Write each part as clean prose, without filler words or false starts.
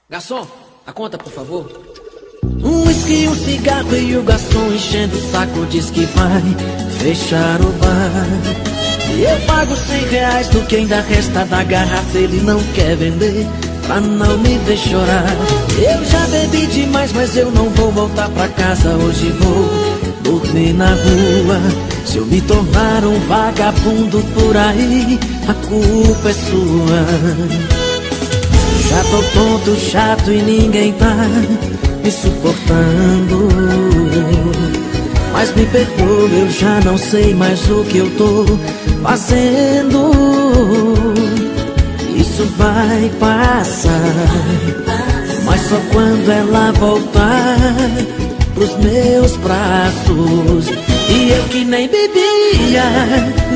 Garçom, a conta, por favor. Um whisky, um cigarro e o garçom enchendo o saco diz que vai fechar o bar. E eu pago R$100 do que ainda resta da garrafa. Ele não quer vender pra não me ver chorar. Eu já bebi demais, mas eu não vou voltar pra casa. Hoje vou dormir na rua. Se eu me tornar um vagabundo por aí, a culpa é sua. Já tô tonto, chato e ninguém tá me suportando. Mas me perdoa, eu já não sei mais o que eu tô fazendo. Isso vai passar, mas só quando ela voltar pros meus braços. E eu que nem bebia,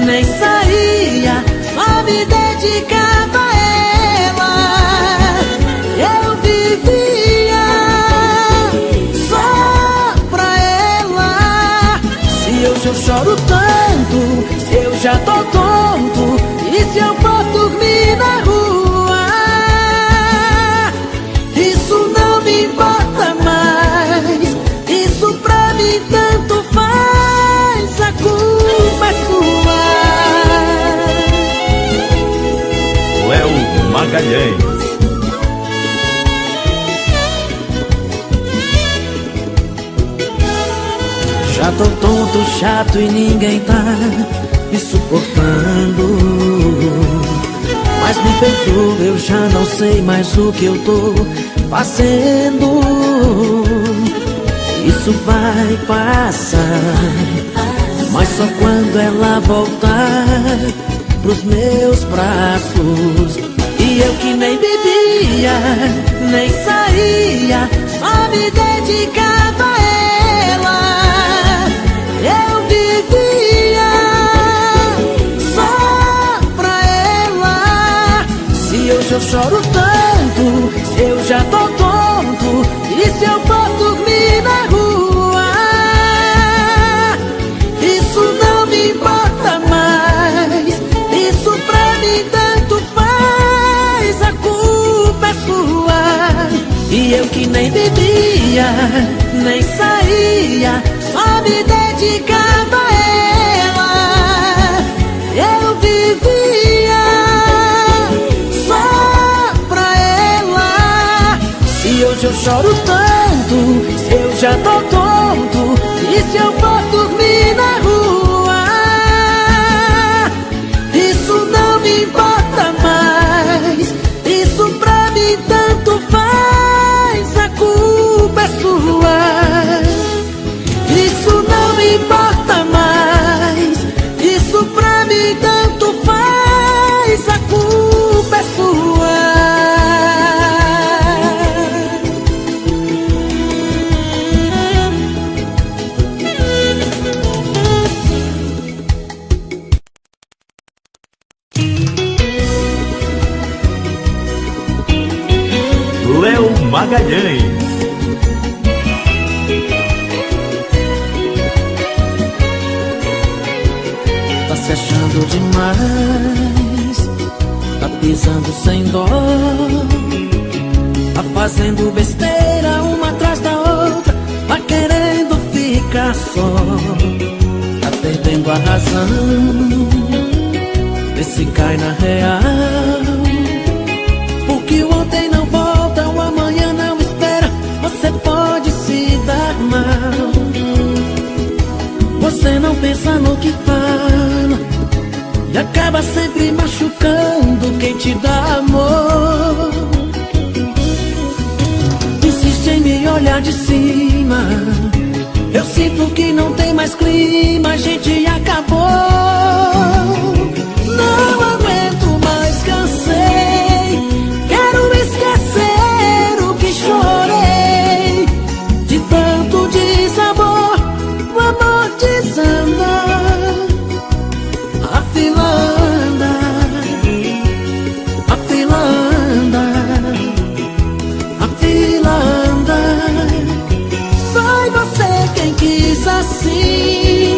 nem saía, só me dedicava a ela. Eu vivia só pra ela. Se hoje eu choro tanto, se eu já tô tonto, e se eu for dormir na rua, isso não me importa mais. Isso pra mim tanto faz, a culpa é sua. Léo Magalhães. Já tô tonto, chato e ninguém tá me suportando. Mas me perdoa, eu já não sei mais o que eu tô fazendo. Isso vai passar, mas só quando ela voltar pros meus braços. E eu que nem bebia, nem saía, só me dedicava a ela. Eu vivia só pra ela. Se hoje eu choro tanto, se eu já tô tonto, e se eu for dormir na rua, isso não me importa mais. Isso pra mim tanto faz, a culpa é sua. E eu que nem bebia, nem saía, só me dedicava a ela. Eu vivia só pra ela. Se hoje eu choro tanto, se eu já tô tonto, e se eu for dormir na rua, isso não me importa mais. Isso pra mim tanto faz, a culpa é sua. Isso não me importa mais. Isso pra mim tanto faz, a culpa é sua. Léo Magalhães. Tá se achando demais, tá pisando sem dó, tá fazendo besteira uma atrás da outra, tá querendo ficar só, tá perdendo a razão, vê se cai na real. Porque o ontem não volta, o amanhã não espera, você pode se dar mal. Você não pensa no que fala e acaba sempre machucando quem te dá amor. Insiste em me olhar de cima, eu sinto que não tem mais clima, a gente acabou. Não aguento mais, cansei, quero esquecer o que chorei. De tanto desamor, o amor desanda, a fila anda, a fila anda, a fila anda. Foi você quem quis assim,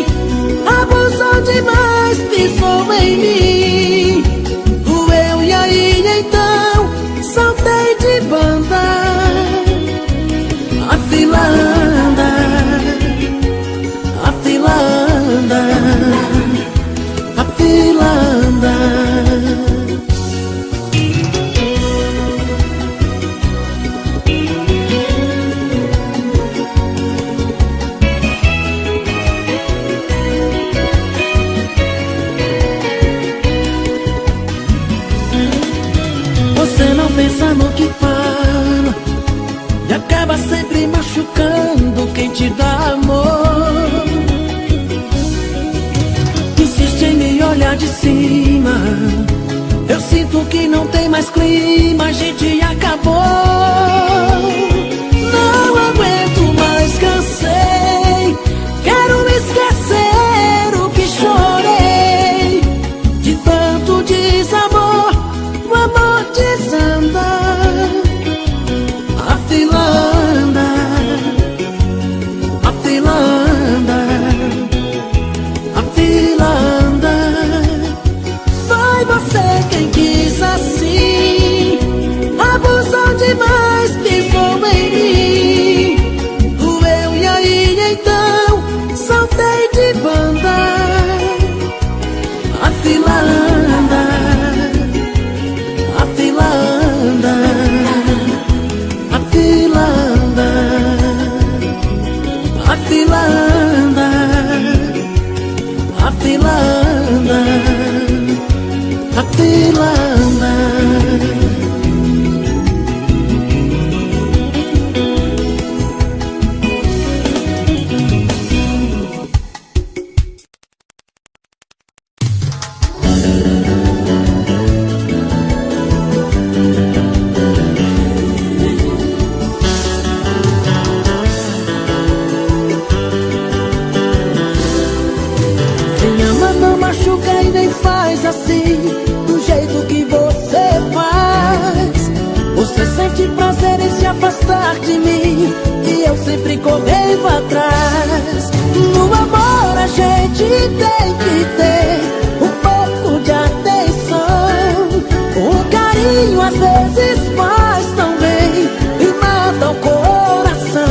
gostar de mim e eu sempre correndo atrás. No amor a gente tem que ter um pouco de atenção. Um carinho às vezes faz tão bem e mata o coração.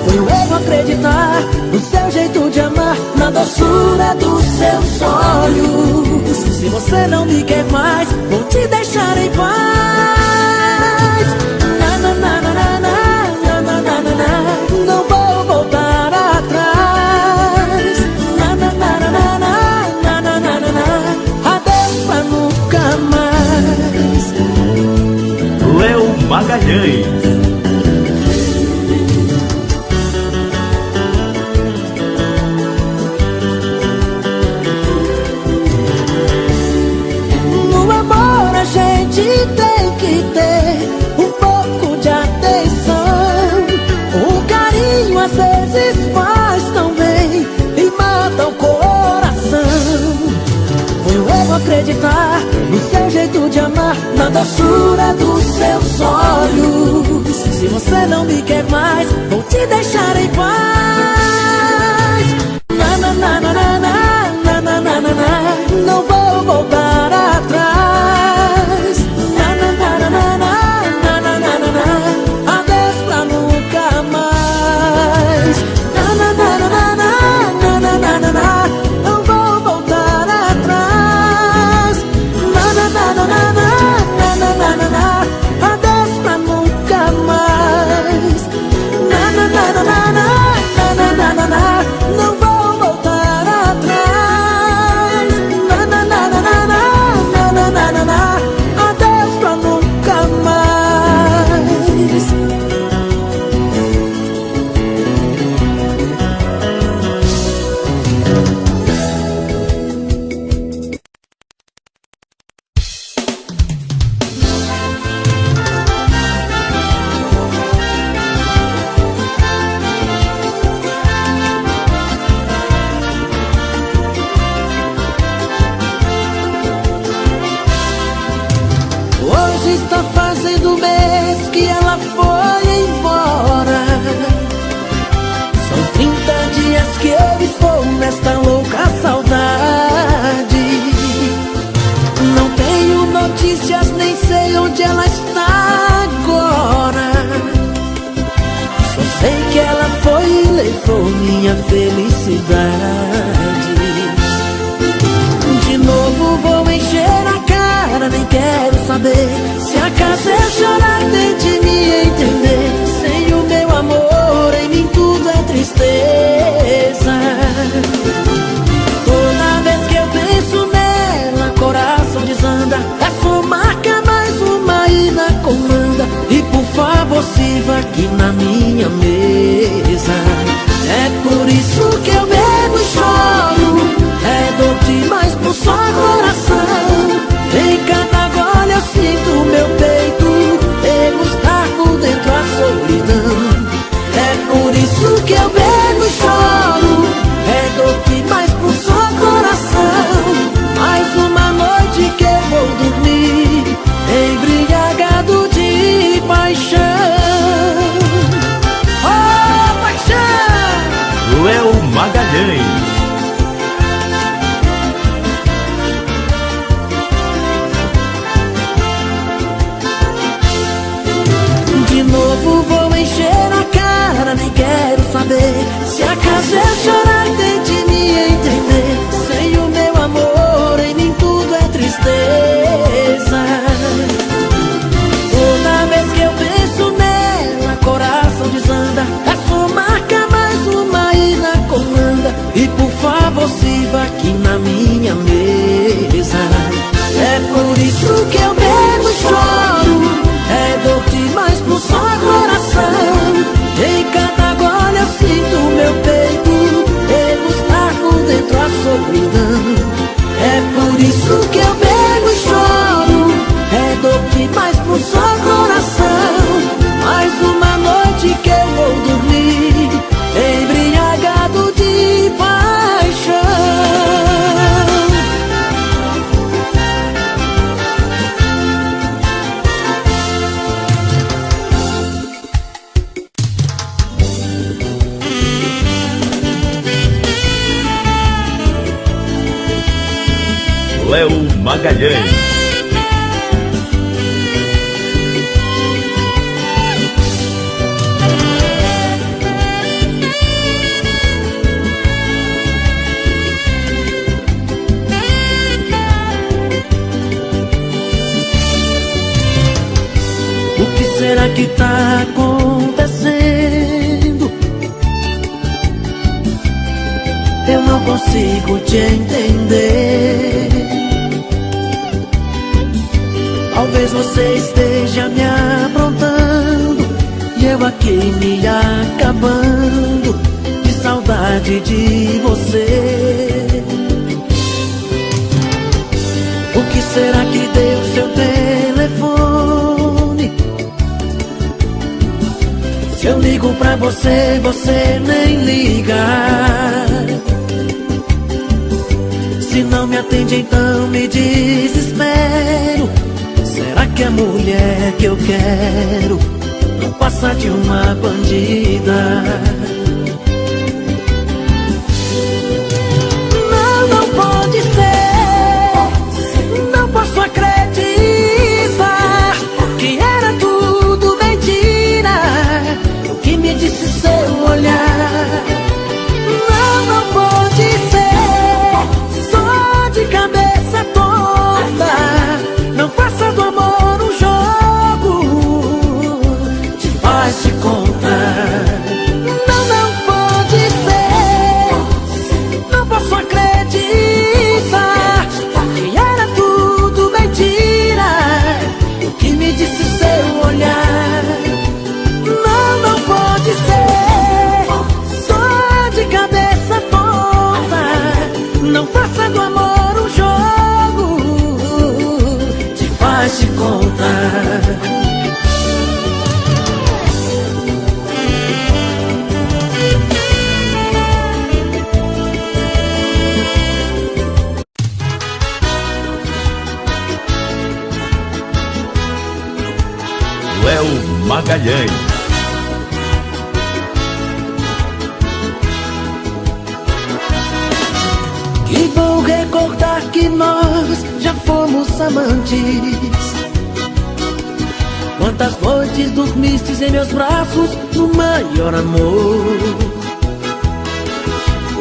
Foi um erro acreditar no seu jeito de amar, na doçura dos seus olhos. Se você não me quer mais, vou te deixar em paz. Não vou voltar atrás. Adeus pra nunca mais. Léo Magalhães. Tem que ter um pouco de atenção. Um carinho às vezes faz tão bem e mata o coração. Foi um erro acreditar no seu jeito de amar, na doçura dos seus olhos. Se você não me quer mais, vou te deixar em paz. Não vou voltar atrás. Está fazendo um mês que ela foi embora. São 30 dias que eu estou nesta louca saudade. Não tenho notícias, nem sei onde ela está agora. Só sei que ela foi e levou minha felicidade. De novo vou encher a cara, nem quero saber. Se acaso eu chorar, tente me entender. Sem o meu amor, em mim tudo é tristeza. Toda vez que eu penso nela, coração desanda. É sua marca, mais uma ida comanda. E por favor, sirva aqui na minha mesa. É por isso que eu bebo e choro. É dor demais pro só coração. Em cada gole eu sinto meu peito degustar por dentro a solidão. É por isso que eu bebo e choro. É dor demais pro só coração. Mais uma noite que eu vou dormir embriagado de paixão. Oh, paixão! Léo Magalhães. De novo vou encher a cara, nem quero saber. Se acaso eu chorar, tente me entender. Sem o meu amor, em mim tudo é tristeza. Toda vez que eu penso nela, coração desanda. É sua marca, mais uma ida comanda. E por favor, sirva aqui na minha mesa. É por isso que eu bebo e choro. É dor demais pro só coração. Magalhães. O que será que tá acontecendo? Eu não consigo te entender. Talvez você esteja me aprontando e eu aqui me acabando de saudade de você. O que será que deu seu telefone? Se eu ligo pra você, você nem liga. Se não me atende, então me desespero. Será que a mulher que eu quero não passa de uma bandida? Não, não pode ser. Não posso acreditar que era tudo mentira. O que me disse seu olhar? Não, não pode ser. Só de cabeça toda. Não faça do amor um jogo, te faz de conta. Não, não pode ser. Não posso acreditar que era tudo mentira. O que me disse seu olhar? Não, não pode ser. Só de cabeça toda. Não faça do amor um jogo, te faz de conta. Léo Magalhães. Que bom recordar que nós já fomos amantes. Quantas noites dormistes em meus braços no maior amor.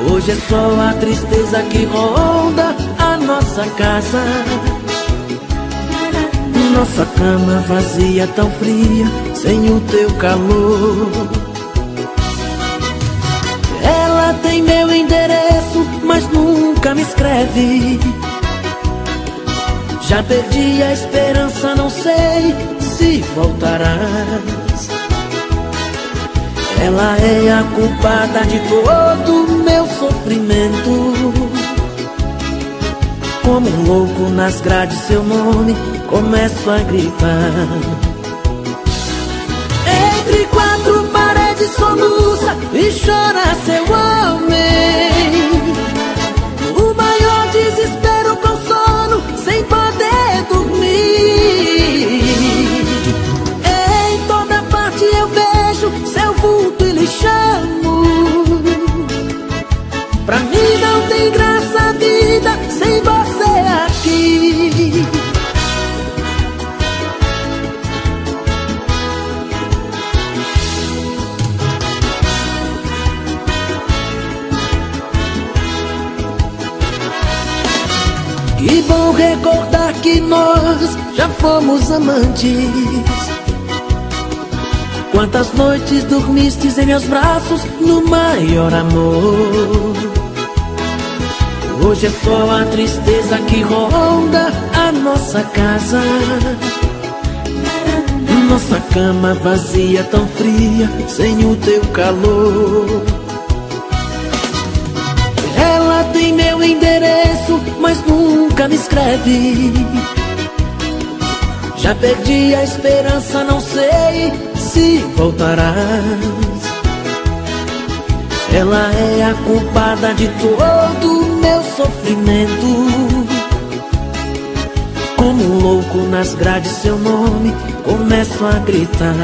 Hoje é só a tristeza que ronda a nossa casa. Nossa cama vazia, tão fria, sem o teu calor. Ela tem meu endereço, mas nunca me escreve. Já perdi a esperança, não sei se voltarás. Ela é a culpada de todo o meu sofrimento. Como um louco nas grades, seu nome começo a gritar. Entre quatro paredes soluça e chora seu homem. O maior desespero com sono, sem poder dormir. Em toda parte eu vejo seu vulto e lhe chamo. Pra mim não tem graça a vida sem você aqui. Que bom recordar que nós já fomos amantes. Quantas noites dormistes em meus braços no maior amor. Hoje é só a tristeza que ronda a nossa casa. Nossa cama vazia, tão fria, sem o teu calor. Ela tem meu endereço, mas nunca me escreve. Já perdi a esperança, não sei se voltarás. Ela é a culpada de todo o meu sofrimento. Como um louco nas grades, seu nome começo a gritar.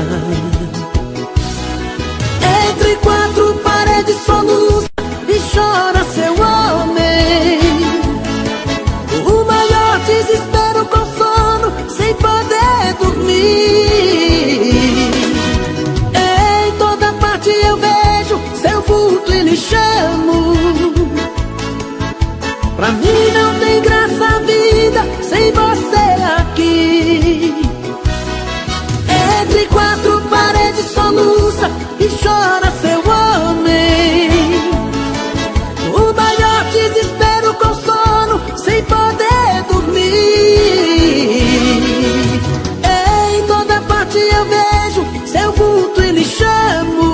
Entre quatro paredes soluça e chora seu homem. O maior desespero chora seu homem. O maior desespero com sono, sem poder dormir. Em toda parte eu vejo seu vulto e lhe chamo.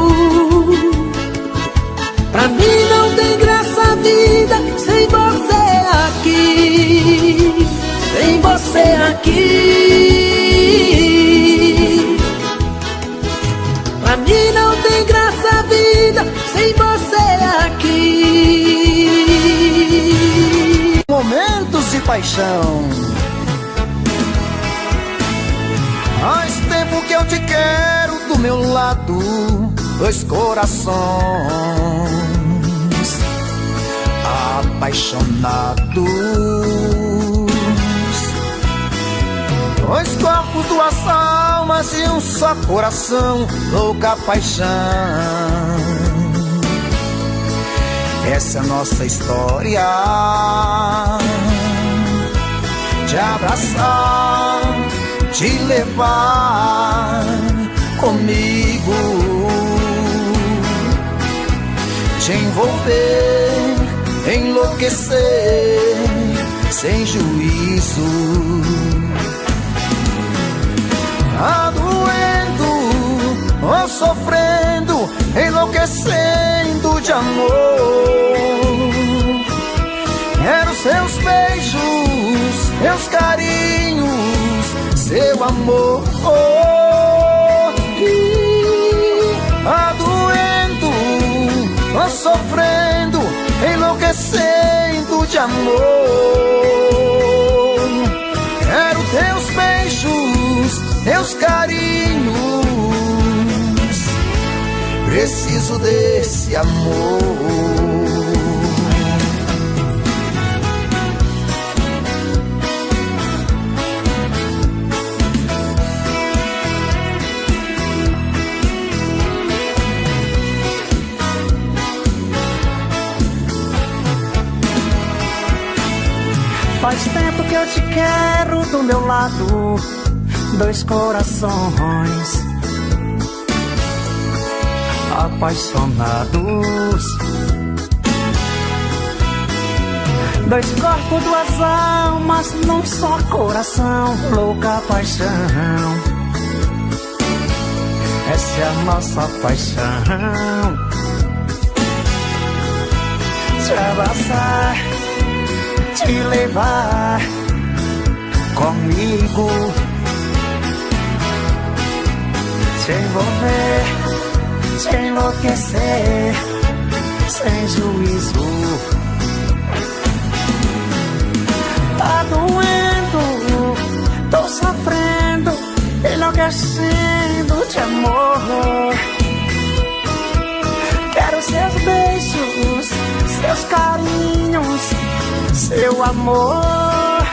Pra mim não tem graça a vida sem você aqui. Sem você aqui. Pra mim não tem graça a vida sem você aqui. Momentos de paixão. Faz tempo que eu te quero do meu lado, dois corações apaixonados, dois corpos, duas almas e um só coração, louca paixão. Essa é a nossa história, te abraçar, te levar comigo, te envolver, enlouquecer sem juízo. Tá doendo ou sofrendo, enlouquecendo de amor. Quero seus beijos, meus carinhos, seu amor. Tá doendo ou sofrendo, enlouquecendo de amor. Quero teus beijos, teus carinhos, preciso desse amor. Faz tempo que eu te quero do meu lado, dois corações apaixonados, dois corpos, duas almas num só coração, louca paixão. Essa é a nossa paixão. Te abraçar, te levar comigo, te envolver, te enlouquecer sem juízo. Tá doendo, tô sofrendo, enlouquecendo de amor. Quero seus beijos, seus carinhos, seu amor.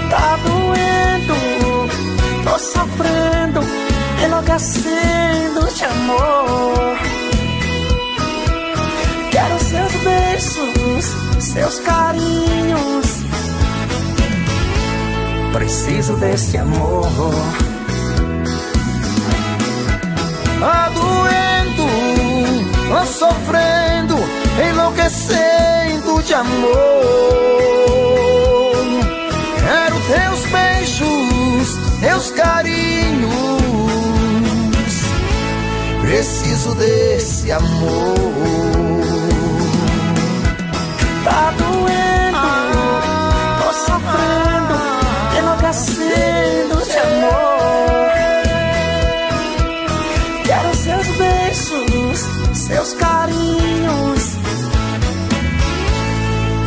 Tá doendo, tô sofrendo, enlouquecendo de amor. Quero seus beijos, seus carinhos, preciso desse amor. Tá doendo, tô sofrendo, enlouquecendo de amor. Quero teus beijos, teus carinhos, preciso desse amor. Tá doendo, tô sofrendo, enlouquecendo de amor. Quero seus beijos, seus carinhos,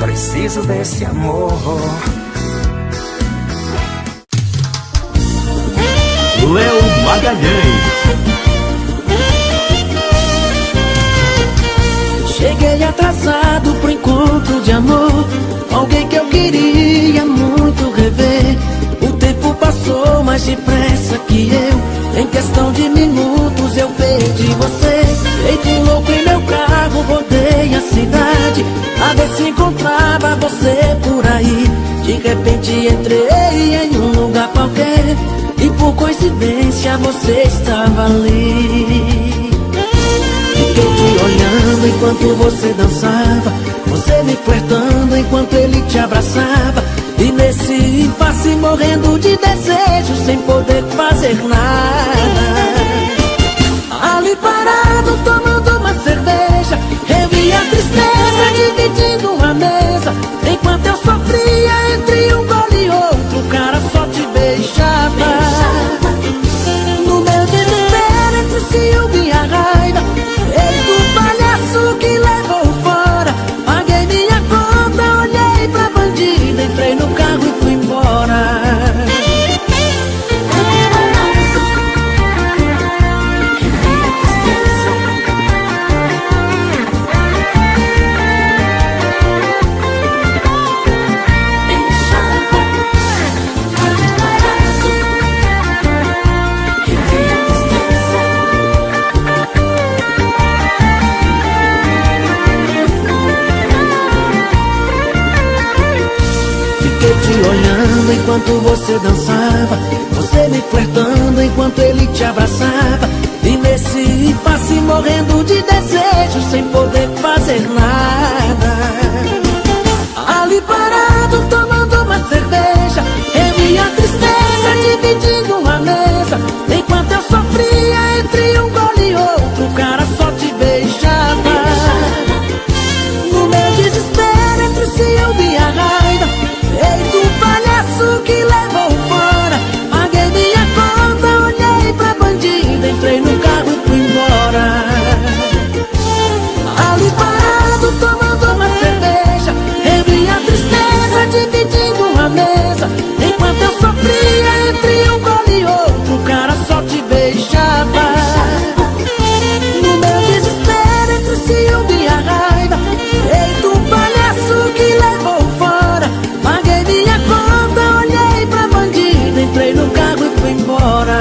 preciso desse amor. Léo Magalhães. Cheguei atrasado pro encontro de amor, alguém que eu queria muito rever. O tempo passou mais depressa que eu, em questão de minutos eu perdi você. Feito um louco em meu carro, rodei a cidade a ver se encontrava você por aí. De repente entrei em um lugar qualquer e por por coincidência você estava ali. Fiquei te olhando enquanto você dançava, você me flertando enquanto ele te abraçava. E nesse impasse morrendo de desejo, sem poder fazer nada. Ali parado tomando uma cerveja, eu vi a tristeza dividindo uma mesa. Enquanto eu sofria entre um gole e outro, o cara só te beijava. No meu desespero, entre ciúme e a raiva, feito um palhaço que levou fora. Paguei minha conta, olhei pra bandida, entrei no carro e fui embora. Fiquei te olhando enquanto você dançava, você me flertando enquanto ele te abraçava. E nesse impasse morrendo de desejo, sem poder fazer nada. Ali parado tomando uma cerveja, eu vi a tristeza dividindo uma mesa. Enquanto eu sofria entre um gole e outro, o cara só te beijava. No meu desespero, entre o ciúme e a raiva, feito um palhaço que levou fora. Paguei minha conta, olhei pra bandida, entrei no carro e fui embora. Ali parado tomando uma cerveja, eu vi a tristeza dividindo uma mesa. Enquanto eu sofria entre um gole e outro, o cara só te beijava. No meu desespero, entre o ciúme e a raiva, feito um palhaço que levou fora. Paguei minha conta, olhei pra bandida, entrei no carro e fui embora.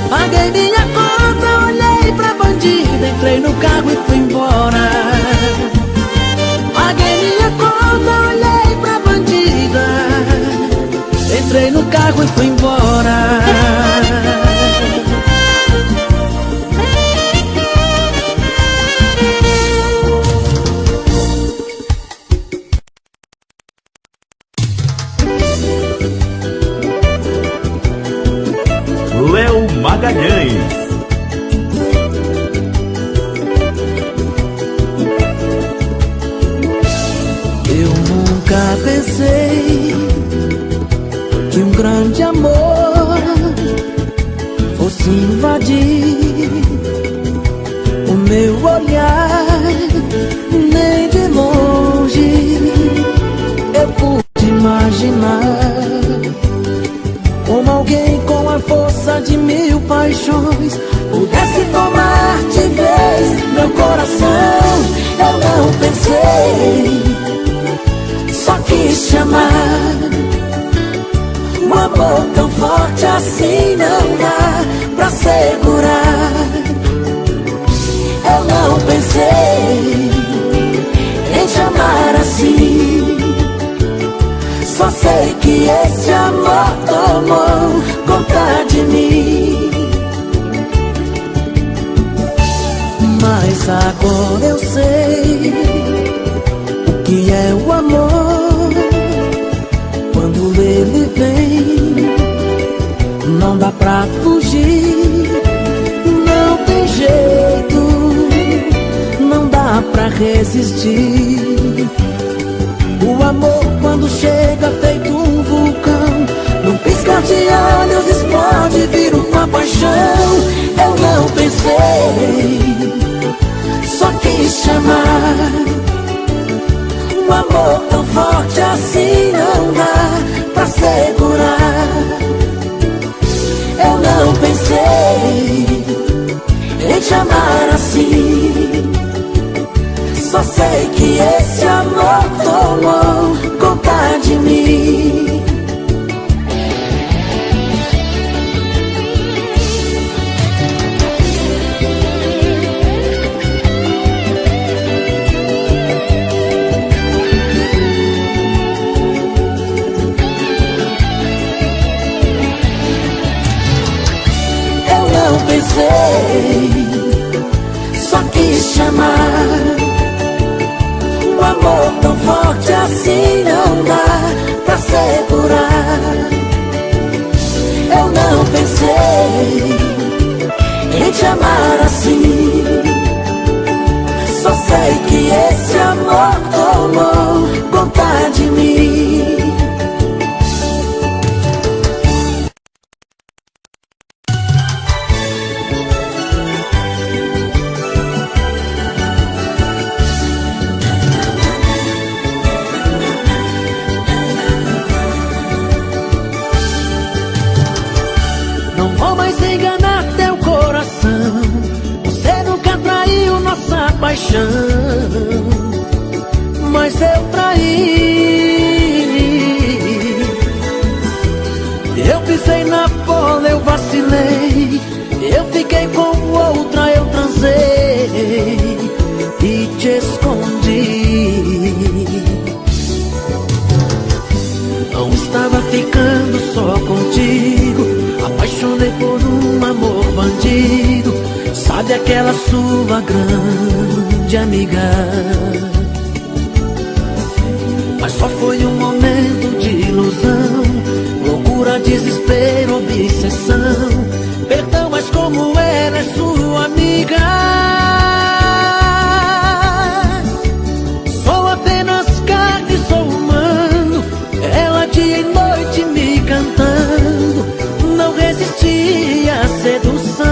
Paguei minha conta, olhei pra bandida, entrei no carro e fui embora. Paguei minha conta, olhei pra bandida, entrei no carro e fui embora. Léo Magalhães. Eu nunca pensei que um grande amor fosse invadir o meu olhar. Nem de longe eu pude imaginar como alguém com a força de 1000 paixões pudesse tomar de vez meu coração. Eu não pensei, só quis te amar. Um amor tão forte assim não dá pra segurar. Eu não pensei em te amar assim. Só sei que esse amor tomou conta de mim. Mas agora eu sei o que é o amor. Quando ele vem, não dá pra fugir. Não tem jeito, não dá pra resistir. O amor quando chega feito um vulcão, num piscar de olhos explode, vira uma paixão. Eu não pensei, só quis te amar. Um amor tão forte assim não dá pra segurar. Eu não pensei em te amar assim. Só sei que esse amor tomou conta de mim. pensei, só quis te amar. Um amor tão forte assim não dá pra segurar. Eu não pensei em te amar assim. Só sei que esse amor tomou conta de mim. Não vou mais enganar teu coração. Você nunca traiu nossa paixão, mas eu traí. Eu pisei na bola, eu vacilei. Eu fiquei com outra, eu transei e te escondi. Não estava ficando só contigo, apaixonei por um amor bandido. Sabe aquela sua grande amiga? Mas só foi um momento de ilusão, loucura, desespero, obsessão. Perdão, mas como ela é sua amiga, sou apenas carne, sou humano. Ela dia e noite me cantando, não resisti à sedução.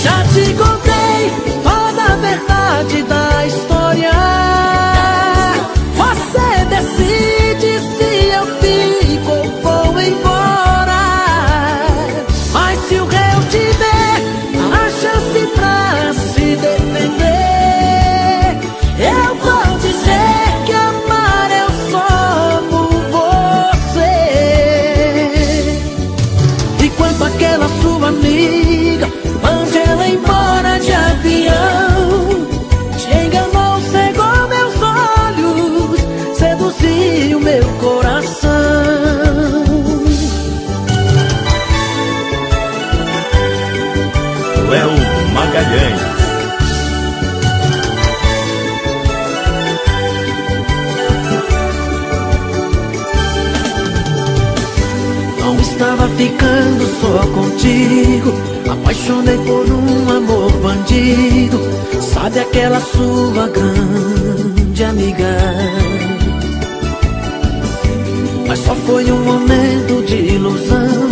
Já te contei toda a verdade da história. Você decide se eu fico ou vou embora. Mas se o réu tiver a chance pra se defender, eu vou dizer que amar eu só amo você. E quanto àquela sua amiga, mande ela embora de avião. Te enganou, cegou meus olhos, seduziu meu coração. Léo Magalhães. Não estava ficando só contigo, apaixonei por um amor bandido. Sabe aquela sua grande amiga? Mas só foi um momento de ilusão,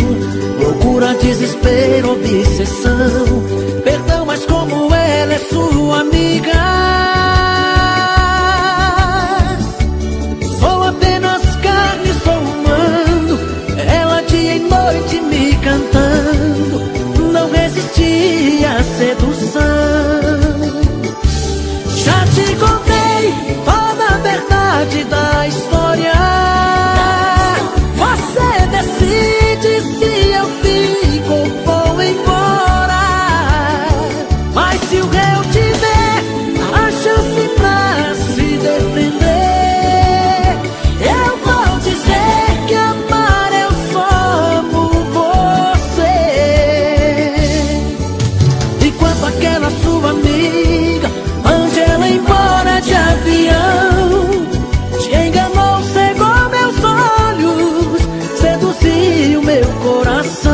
loucura, desespero, obsessão. Perdão, mas como ela é sua amiga, sou apenas carne, sou humano. Ela dia e noite me cantando, não resisti à sedução. Já te contei toda a verdade da história. Você decide se eu fico ou vou embora. Mas se o réu tiver a chance pra se defender, eu vou dizer que amar eu só amo você. E quanto àquela sua amiga, mande ela embora de avião. Te enganou, cegou meus olhos, seduziu meu coração.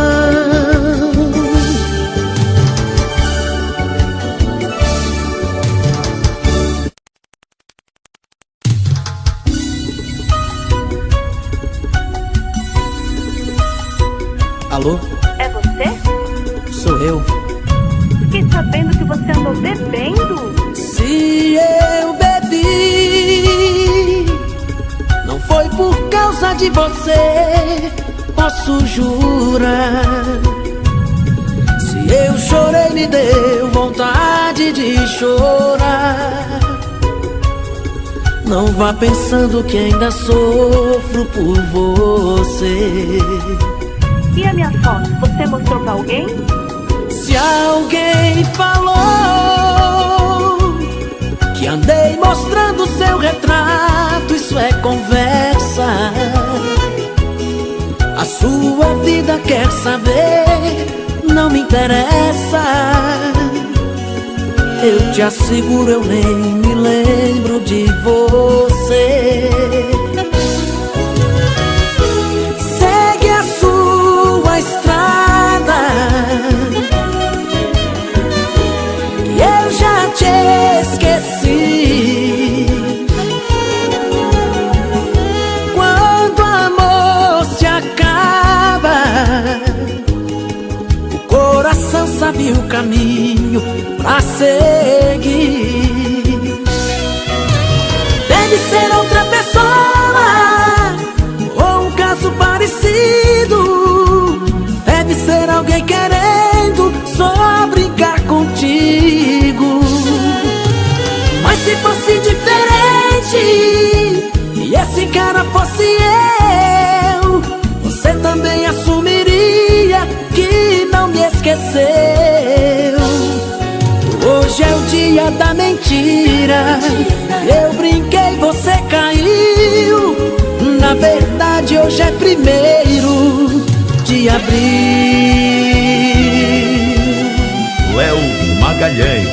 Alô? É você? Sou eu. Fiquei sabendo que você andou bebendo. Se eu bebi, não foi por causa de você, posso jurar. Se eu chorei, me deu vontade de chorar. Não vá pensando que ainda sofro por você. E a minha foto, você mostrou pra alguém? Se alguém falou que andei mostrando seu retrato, isso é conversa. A sua vida quer saber, não me interessa. Eu te asseguro, eu nem me lembro de você. Segue a sua estrada, e eu já te esqueci. Quando o amor se acaba, o coração sabe o caminho pra seguir. Deve ser outra pessoa, ou um caso parecido. Deve ser alguém querendo só brincar contigo. Mas se fosse diferente e esse cara fosse eu, você também assumiria que não me esqueceu. Hoje é o dia da mentira. Eu brinquei, você caiu. Na verdade hoje é 1º de abril. Léo Magalhães.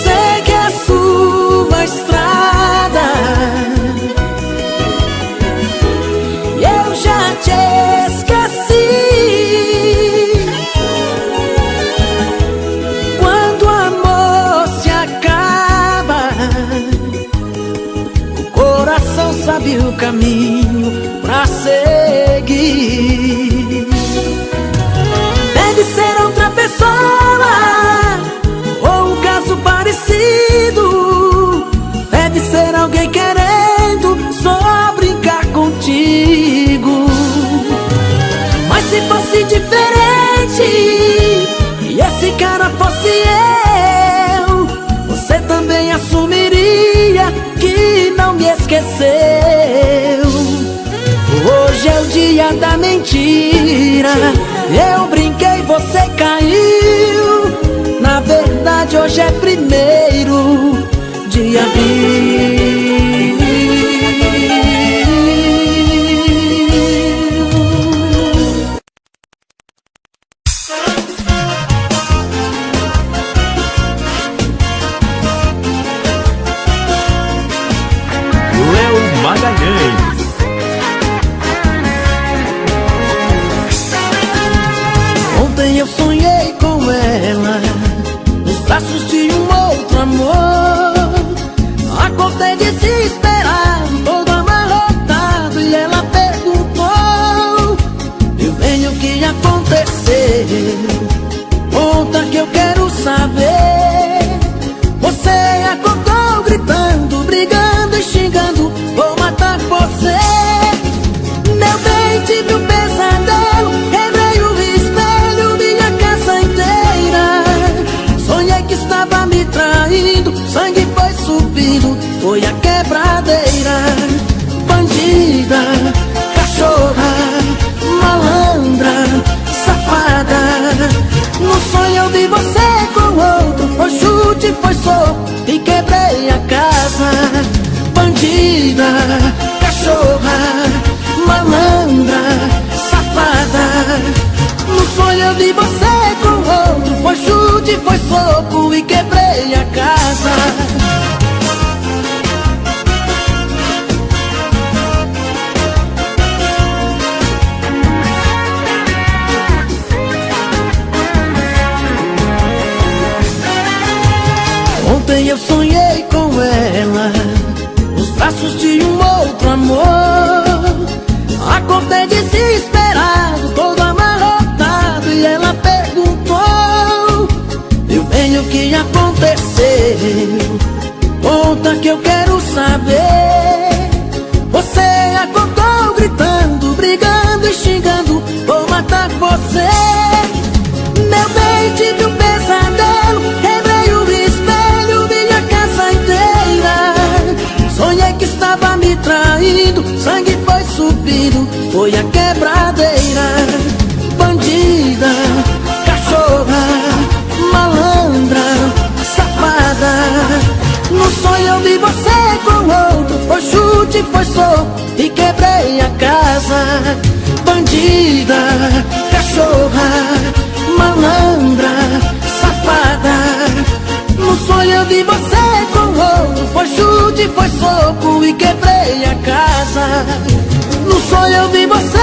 Segue a sua estrada, e eu já te esqueci. Quando o amor se acaba, o coração sabe o caminho pra seguir. Deve ser outra pessoa, ou um caso parecido. Deve ser alguém querendo só brincar contigo. Mas se fosse diferente e esse cara fosse eu, você também assumiria que não me esqueceu. Hoje é o dia da mentira. Eu brinquei, você caiu. Na verdade hoje é 1º de abril. Léo Magalhães. Ontem eu sonhei com ela, nos braços de um outro amor. Acordei desesperado, todo amarrotado, e ela perguntou: meu bem, o que aconteceu? Conta que eu quero saber. Você acordou gritando, brigando e xingando, vou matar você. Meu bem, tive um pesadelo, quebrei o espelho, minha casa inteira. Sonhei que estava me traindo, sangue foi subindo, foi a quebradeira. Bandida, cachorra, malandra, safada. No sonho eu vi você com outro, foi chute, foi soco e quebrei a casa. Bandida, cachorra, malandra, safada. No sonho eu vi você com outro, foi chute, foi soco e quebrei a casa. Ontem eu sonhei com ela, nos braços de um outro amor. Acordei desesperado, todo amarrotado, e ela perguntou: meu bem, o que aconteceu? Conta que eu quero saber. Você acordou gritando, brigando e xingando, vou matar você. Meu bem, tive um pesadelo, quebrei o espelho, minha casa inteira. Sonhei que estava me traindo, sangue foi subindo, foi a quebradeira. Bandida, cachorra, malandra, safada. No sonho eu vi você com outro, foi chute, foi soco e quebrei a casa. Bandida, cachorra, malandra, safada, no sonho eu vi você com ouro. Foi chute, foi soco e quebrei a casa. No sonho eu vi você